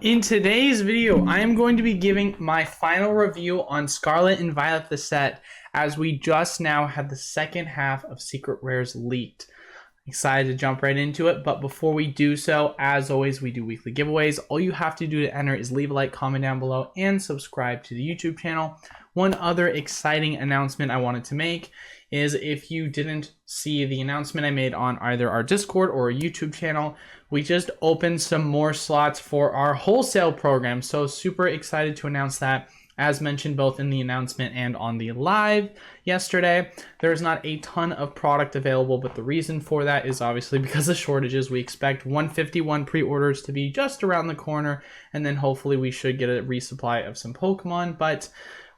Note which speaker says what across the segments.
Speaker 1: In today's video, I am going to be giving my final review on Scarlet and Violet the set, as we just now had the second half of Secret Rares leaked. Excited to jump right into it, but before we do so, as always, we do weekly giveaways. All you have to do to enter is leave a like, comment down below, and subscribe to the YouTube channel. One other exciting announcement I wanted to make is, if you didn't see the announcement I made on either our Discord or our YouTube channel, we just opened some more slots for our wholesale program. So super excited to announce that. As mentioned both in the announcement and on the live yesterday, there's not a ton of product available, but the reason for that is obviously because of shortages. We expect 151 pre-orders to be just around the corner, and then hopefully we should get a resupply of some Pokemon, but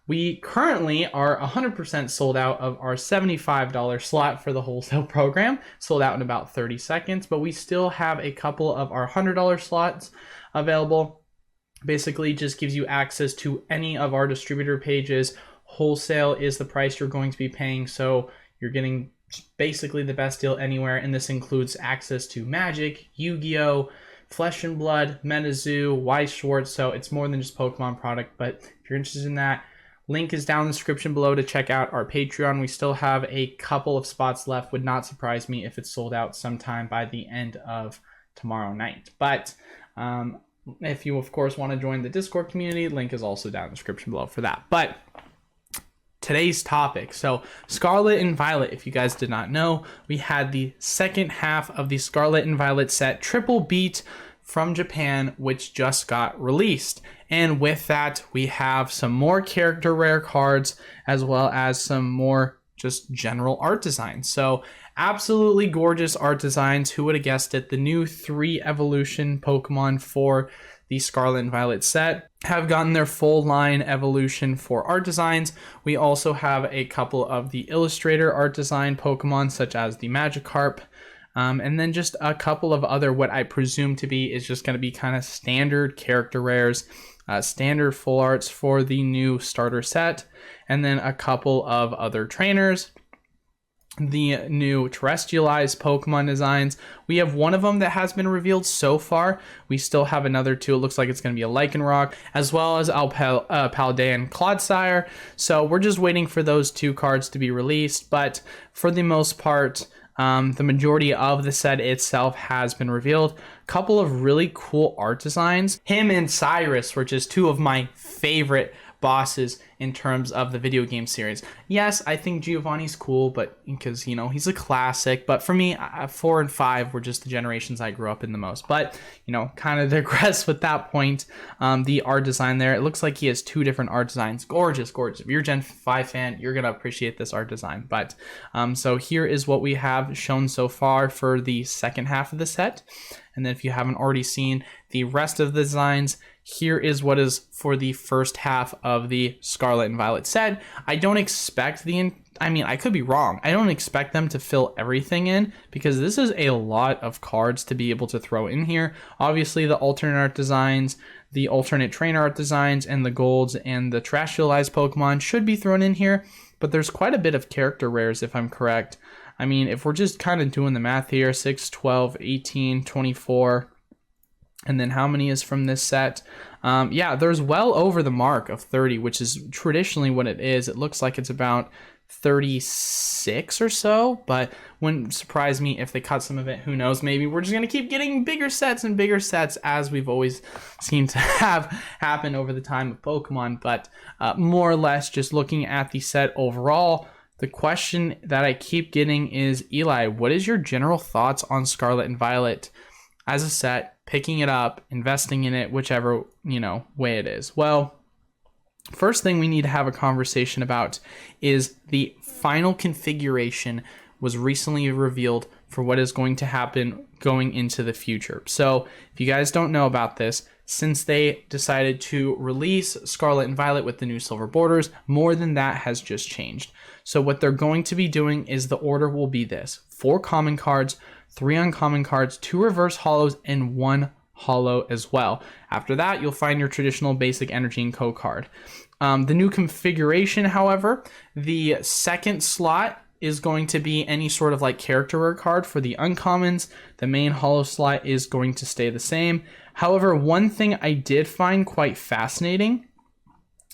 Speaker 1: we currently are 100% sold out of our $75 slot for the wholesale program, sold out in about 30 seconds, but we still have a couple of our $100 slots available. Basically just gives you access to any of our distributor pages. Wholesale is the price you're going to be paying, so you're getting basically the best deal anywhere, and this includes access to Magic, Yu-Gi-Oh!, Flesh and Blood, MetaZoo, Weiss Schwartz, so it's more than just Pokemon product. But if you're interested in that, link is down in the description below to check out our Patreon. We still have a couple of spots left. Would not surprise me if it's sold out sometime by the end of tomorrow night. But if you, of course, want to join the Discord community, link is also down in the description below for that. But today's topic, so Scarlet and Violet, if you guys did not know, we had the second half of the Scarlet and Violet set Triple Beat from Japan, which just got released. And with that, we have some more character rare cards, as well as some more just general art designs. So absolutely gorgeous art designs. Who would have guessed it? The new 3 evolution Pokemon for the Scarlet and Violet set have gotten their full line evolution for art designs. We also have a couple of the illustrator art design Pokemon, such as the Magikarp, and then just a couple of other, what I presume to be is just going to be kind of standard character rares, standard full arts for the new starter set, and then a couple of other trainers. The new terrestrialized Pokemon designs. We have one of them that has been revealed so far. We still have another 2. It looks like it's going to be a Lycanroc, as well as Paldean Clodsire. So we're just waiting for those 2 cards to be released. But for the most part, the majority of the set itself has been revealed. A couple of really cool art designs. Him and Cyrus were just 2 of my favorite bosses in terms of the video game series. Yes, I think Giovanni's cool, but because, you know, he's a classic. But for me, 4 and 5 were just the generations I grew up in the most. But, you know, kind of digress with that point. The art design there, it looks like he has 2 different art designs. Gorgeous, gorgeous. If you're a Gen 5 fan, you're going to appreciate this art design. But so here is what we have shown so far for the second half of the set. And then if you haven't already seen the rest of the designs, here is what is for the first half of the Scarlet and Violet set. I don't expect I could be wrong. I don't expect them to fill everything in, because this is a lot of cards to be able to throw in here. Obviously, the alternate art designs, the alternate trainer art designs, and the golds and the terrestrialized Pokemon should be thrown in here, but there's quite a bit of character rares if I'm correct. I mean, if we're just kind of doing the math here, 6, 12, 18, 24, and then how many is from this set? Yeah, there's well over the mark of 30, which is traditionally what it is. It looks like it's about 36 or so, but wouldn't surprise me if they cut some of it. Who knows? Maybe we're just going to keep getting bigger sets and bigger sets, as we've always seemed to have happen over the time of Pokemon. But more or less, just looking at the set overall, the question that I keep getting is, Eli, what is your general thoughts on Scarlet and Violet as a set, picking it up, investing in it, whichever, way it is? Well, first thing we need to have a conversation about is the final configuration was recently revealed for what is going to happen going into the future. So if you guys don't know about this, since they decided to release Scarlet and Violet with the new silver borders, more than that has just changed. So what they're going to be doing is the order will be this: 4 common cards, 3 uncommon cards, 2 reverse holos, and 1 holo as well. After that, you'll find your traditional basic energy and code card. The new configuration, however, the second slot is going to be any sort of like character rare card. For the uncommons, the main holo slot is going to stay the same. However, one thing I did find quite fascinating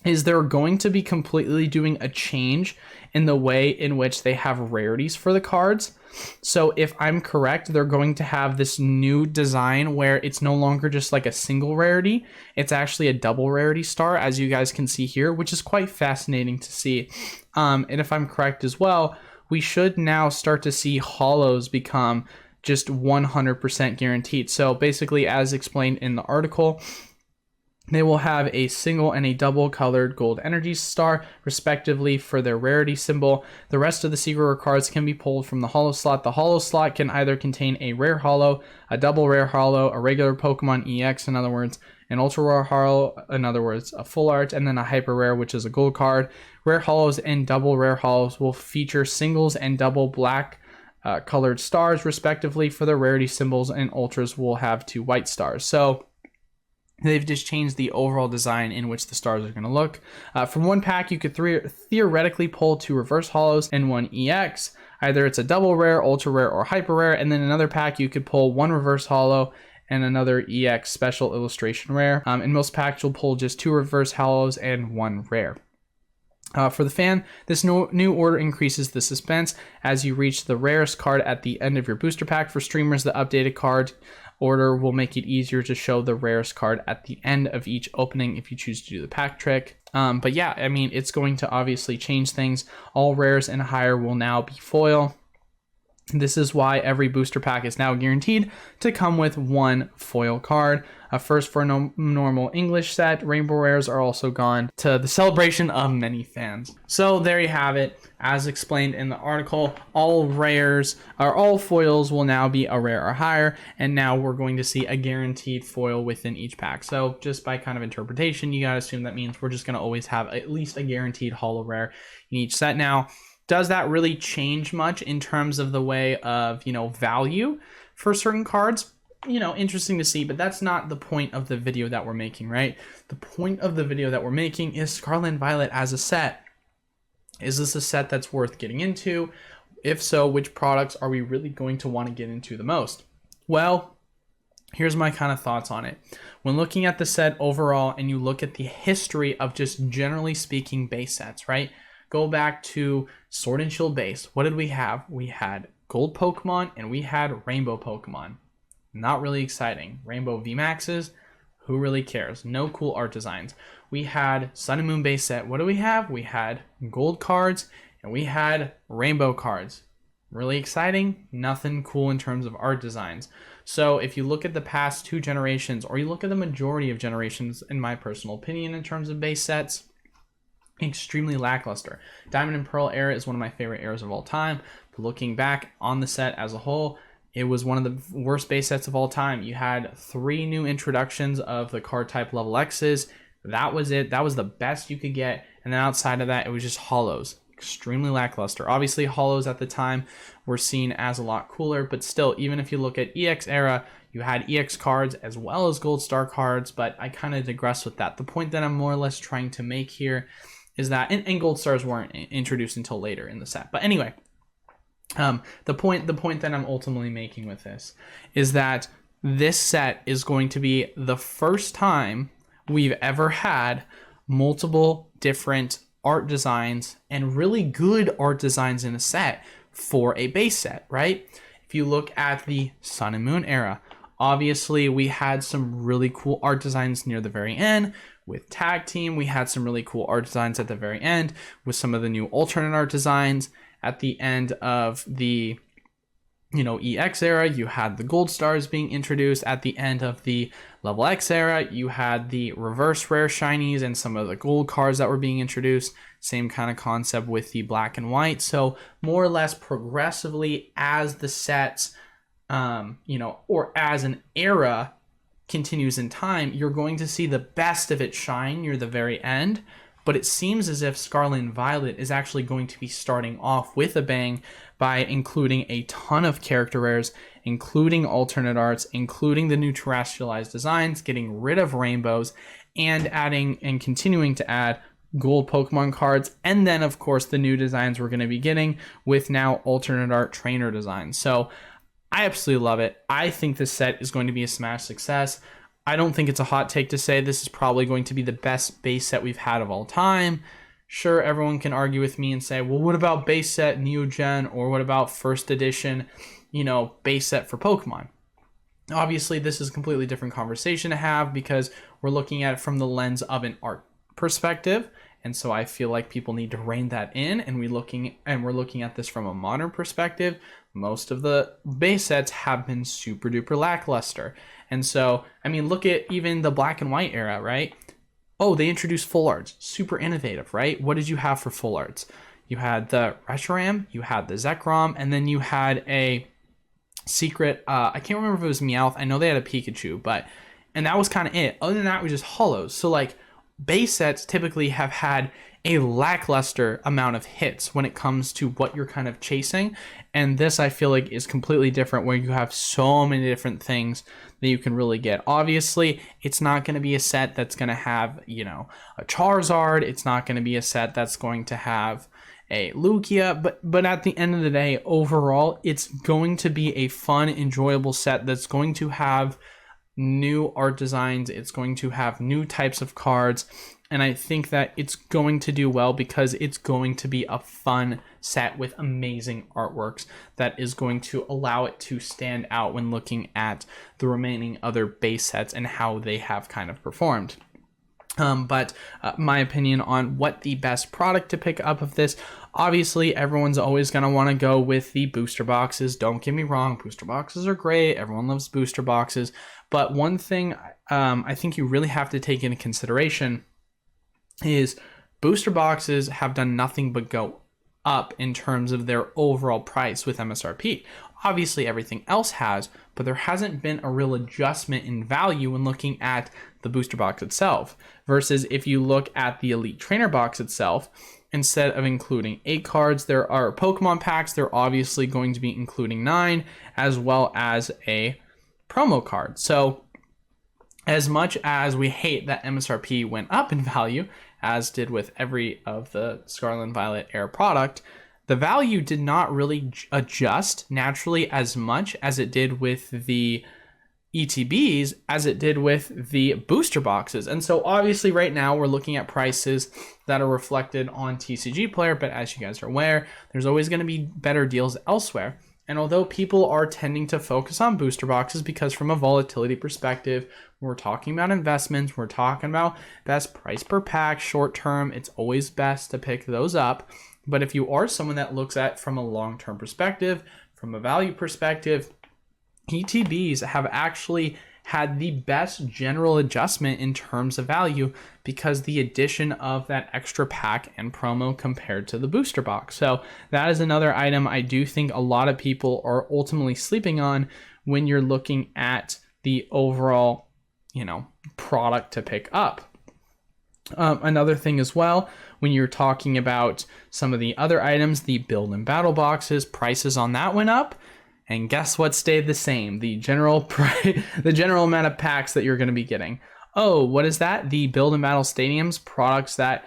Speaker 1: is they're going to be completely doing a change in the way in which they have rarities for the cards. So if I'm correct, they're going to have this new design where it's no longer just like a single rarity. It's actually a double rarity star, as you guys can see here, which is quite fascinating to see. And if I'm correct as well, we should now start to see holos become just 100% guaranteed. So basically, as explained in the article, they will have a single and a double colored gold energy star, respectively, for their rarity symbol. The rest of the secret rare cards can be pulled from the holo slot. The holo slot can either contain a rare holo, a double rare holo, a regular Pokemon EX, in other words, an ultra rare holo, in other words, a full art, and then a hyper rare, which is a gold card. Rare holos and double rare holos will feature singles and double black colored stars, respectively, for their rarity symbols, and ultras will have 2 white stars. So they've just changed the overall design in which the stars are going to look. From one pack, you could theoretically pull 2 reverse holos and 1 EX. Either it's a double rare, ultra rare, or hyper rare. And then another pack, you could pull 1 reverse holo and another EX special illustration rare. In most packs, you'll pull just 2 reverse holos and 1 rare. For the fan, this new order increases the suspense as you reach the rarest card at the end of your booster pack. For streamers, the updated card order will make it easier to show the rarest card at the end of each opening if you choose to do the pack trick. But yeah, I mean, it's going to obviously change things. All rares and higher will now be foil. This is why every booster pack is now guaranteed to come with 1 foil card. First, for a normal English set, rainbow rares are also gone, to the celebration of many fans. So there you have it. As explained in the article, all rares or all foils will now be a rare or higher, and now we're going to see a guaranteed foil within each pack. So just by kind of interpretation, you gotta assume that means we're just gonna always have at least a guaranteed holo rare in each set. Now, does that really change much in terms of the way of, value for certain cards? Interesting to see, but that's not the point of the video that we're making, right? The point of the video that we're making is Scarlet and Violet as a set. Is this a set that's worth getting into? If so, which products are we really going to want to get into the most? Well, here's my kind of thoughts on it. When looking at the set overall and you look at the history of just generally speaking base sets, right? Go back to Sword and Shield base. What did we have? We had gold Pokemon and we had rainbow Pokemon. Not really exciting. Rainbow VMAXs, who really cares? No cool art designs. We had Sun and Moon base set. What do we have? We had gold cards and we had rainbow cards. Really exciting? Nothing cool in terms of art designs. So if you look at the past 2 generations, or you look at the majority of generations, in my personal opinion, in terms of base sets, extremely lackluster. Diamond and Pearl era is one of my favorite eras of all time. But looking back on the set as a whole, it was one of the worst base sets of all time. You had 3 new introductions of the card type level X's. That was it. That was the best you could get. And then outside of that, it was just holos. Extremely lackluster. Obviously, holos at the time were seen as a lot cooler, but still, even if you look at EX era, you had EX cards as well as gold star cards, but I kind of digress with that. The point that I'm more or less trying to make here is that, and gold stars weren't introduced until later in the set. But anyway, the point that I'm ultimately making with this is that this set is going to be the first time we've ever had multiple different art designs and really good art designs in a set for a base set, right? If you look at the Sun and Moon era, obviously we had some really cool art designs near the very end. With Tag Team, we had some really cool art designs at the very end with some of the new alternate art designs. At the end of the EX era, you had the gold stars being introduced. At the end of the level X era, you had the reverse rare shinies and some of the gold cards that were being introduced. Same kind of concept with the black and white. So more or less progressively as the sets, or as an era continues in time, you're going to see the best of it shine near the very end. But it seems as if Scarlet and Violet is actually going to be starting off with a bang by including a ton of character rares, including alternate arts, including the new terrestrialized designs, getting rid of rainbows, and adding and continuing to add gold Pokemon cards, and then of course the new designs we're going to be getting with now alternate art trainer designs. So I absolutely love it. I think this set is going to be a smash success. I don't think it's a hot take to say this is probably going to be the best base set we've had of all time. Sure, everyone can argue with me and say, well, what about base set Neogen, or what about first edition, base set for Pokemon? Obviously, this is a completely different conversation to have because we're looking at it from the lens of an art perspective. And so I feel like people need to rein that in, and we're looking at this from a modern perspective. Most of the base sets have been super duper lackluster. And so, look at even the black and white era, right? Oh, they introduced full arts. Super innovative, right? What did you have for full arts? You had the Reshiram, you had the Zekrom, and then you had a secret, I can't remember if it was Meowth. I know they had a Pikachu, and that was kind of it. Other than that, it was just holos. So like, base sets typically have had a lackluster amount of hits when it comes to what you're kind of chasing. And this, I feel like, is completely different, where you have so many different things that you can really get. Obviously, it's not going to be a set that's going to have, a Charizard. It's not going to be a set that's going to have a Lugia, but at the end of the day, overall, it's going to be a fun, enjoyable set that's going to have new art designs. It's going to have new types of cards, and I think that it's going to do well because it's going to be a fun set with amazing artworks that is going to allow it to stand out when looking at the remaining other base sets and how they have kind of performed. But my opinion on what the best product to pick up of this, obviously everyone's always going to want to go with the booster boxes. Don't get me wrong, booster boxes are great. Everyone loves booster boxes. But one thing I think you really have to take into consideration is booster boxes have done nothing but go up in terms of their overall price with MSRP. Obviously everything else has, but there hasn't been a real adjustment in value when looking at the booster box itself, versus if you look at the Elite Trainer box itself, instead of including 8 cards, there are Pokemon packs. They're obviously going to be including 9, as well as a promo card. So as much as we hate that MSRP went up in value, as did with every of the Scarlet and Violet Air product, the value did not really adjust naturally as much as it did with the ETBs, as it did with the booster boxes. And so obviously right now we're looking at prices that are reflected on TCG Player, but as you guys are aware, there's always going to be better deals elsewhere. And although people are tending to focus on booster boxes because from a volatility perspective, we're talking about investments, we're talking about best price per pack, short term, it's always best to pick those up. But if you are someone that looks at from a long-term perspective, from a value perspective, ETBs have actually had the best general adjustment in terms of value because the addition of that extra pack and promo compared to the booster box. So that is another item I do think a lot of people are ultimately sleeping on when you're looking at the overall, product to pick up. Another thing as well, when you're talking about some of the other items, the build and battle boxes, prices on that went up. And guess what stayed the same? The general amount of packs that you're going to be getting. Oh, what is that? The build and battle stadiums, products that,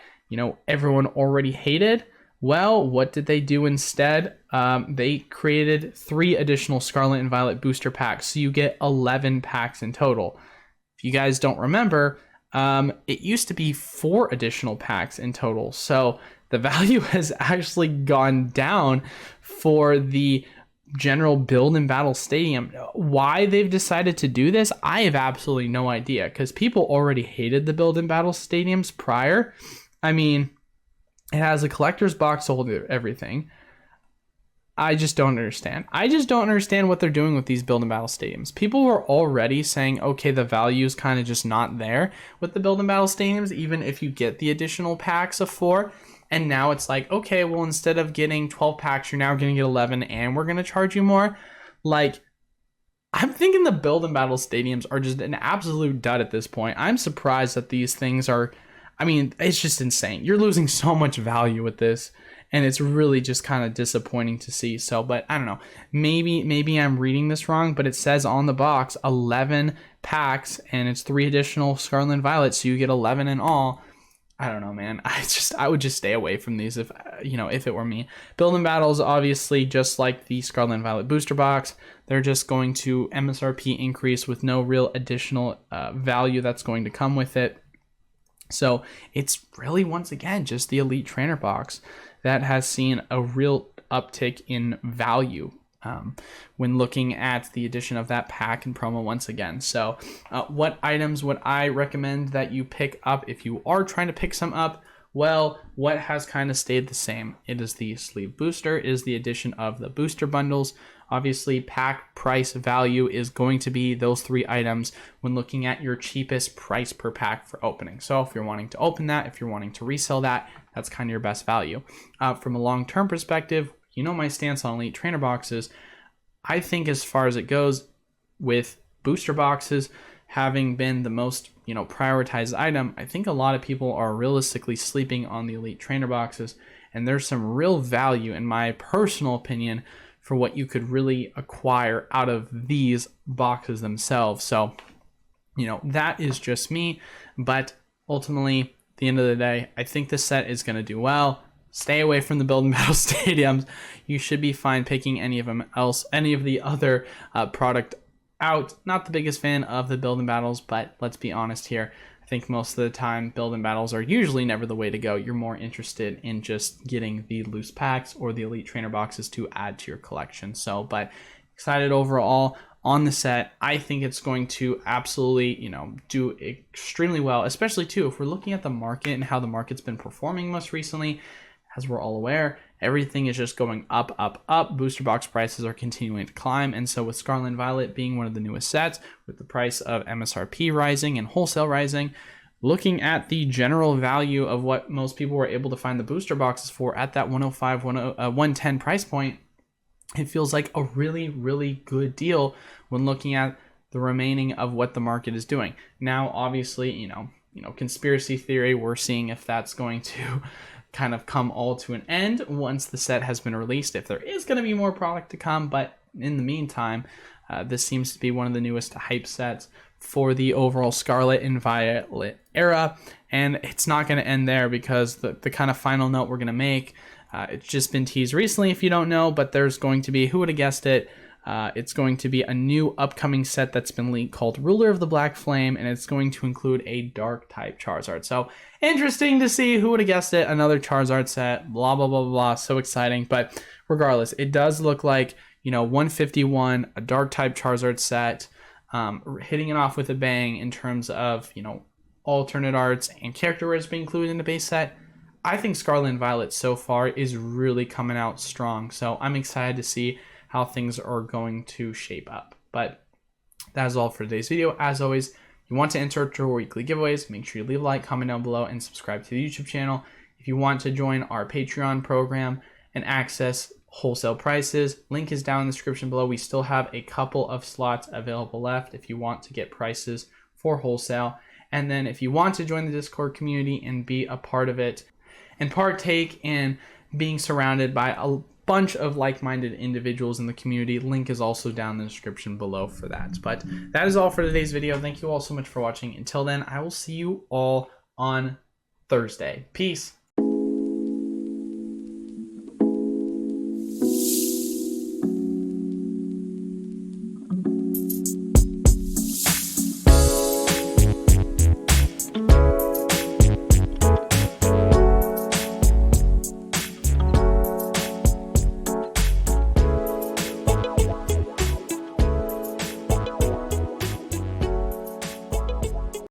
Speaker 1: everyone already hated. Well, what did they do instead? They created 3 additional Scarlet and Violet booster packs. So you get 11 packs in total. If you guys don't remember, it used to be 4 additional packs in total. So the value has actually gone down for the general build and battle stadium. Why they've decided to do this, I have absolutely no idea, because people already hated the build and battle stadiums prior. It has a collector's box to hold everything. I just don't understand. I just don't understand what they're doing with these build and battle stadiums. People were already saying, okay, the value is kind of just not there with the build and battle stadiums, even if you get the additional packs of 4. And now it's like, okay, well, instead of getting 12 packs, you're now going to get 11 and we're going to charge you more. I'm thinking the build and battle stadiums are just an absolute dud at this point. I'm surprised that these things are, it's just insane. You're losing so much value with this, and it's really just kind of disappointing to see. So, but I don't know, maybe I'm reading this wrong, but it says on the box 11 packs and it's 3 additional Scarlet and Violet, so you get 11 in all. I don't know, man. I would just stay away from these if if it were me. Build and battles, obviously, just like the Scarlet and Violet booster box, they're just going to MSRP increase with no real additional value that's going to come with it. So it's really, once again, just the Elite Trainer box that has seen a real uptick in value when looking at the addition of that pack and promo once again. So what items would I recommend that you pick up if you are trying to pick some up? Well, what has kind of stayed the same? It is the sleeve booster, it is the addition of the booster bundles. Obviously, pack price value is going to be those 3 items when looking at your cheapest price per pack for opening. So if you're wanting to open that, if you're wanting to resell that, that's kind of your best value. From a long-term perspective, my stance on Elite Trainer boxes. I think as far as it goes, with booster boxes having been the most prioritized item, I think a lot of people are realistically sleeping on the Elite Trainer boxes, and there's some real value, in my personal opinion, for what you could really acquire out of these boxes themselves. So that is just me, but ultimately, at the end of the day, I think this set is going to do well. Stay away from the build and battle stadiums. You should be fine picking any of the other product out. Not the biggest fan of the build and battles, but let's be honest here. I think most of the time build and battles are usually never the way to go. You're more interested in just getting the loose packs or the Elite Trainer boxes to add to your collection. So, but excited overall on the set. I think it's going to absolutely, do extremely well, especially too if we're looking at the market and how the market's been performing most recently. As we're all aware, everything is just going up, up, up. Booster box prices are continuing to climb. And so with Scarlet and Violet being one of the newest sets, with the price of MSRP rising and wholesale rising, looking at the general value of what most people were able to find the booster boxes for at that 105, 110 price point, it feels like a really, really good deal when looking at the remaining of what the market is doing. Now, obviously, conspiracy theory, we're seeing if that's going to kind of come all to an end once the set has been released, if there is going to be more product to come. But in the meantime, this seems to be one of the newest hype sets for the overall Scarlet and Violet era, and it's not going to end there, because the kind of final note we're going to make, it's just been teased recently if you don't know, but there's going to be, who would have guessed it, it's going to be a new upcoming set that's been leaked called Ruler of the Black Flame, and it's going to include a dark type Charizard. So interesting to see, who would have guessed it, another Charizard set, blah, blah, blah, blah, so exciting. But regardless, it does look like, 151, a dark type Charizard set, hitting it off with a bang in terms of, alternate arts and character rares being included in the base set. I think Scarlet and Violet so far is really coming out strong. So I'm excited to see how things are going to shape up. But that is all for today's video. As always, if you want to enter our weekly giveaways, make sure you leave a like, comment down below, and subscribe to the YouTube channel. If you want to join our Patreon program and access wholesale prices, link is down in the description below. We still have a couple of slots available left if you want to get prices for wholesale. And then if you want to join the Discord community and be a part of it and partake in being surrounded by a bunch of like-minded individuals in the community, link is also down in the description below for that. But that is all for today's video. Thank you all so much for watching. Until then, I will see you all on Thursday. Peace.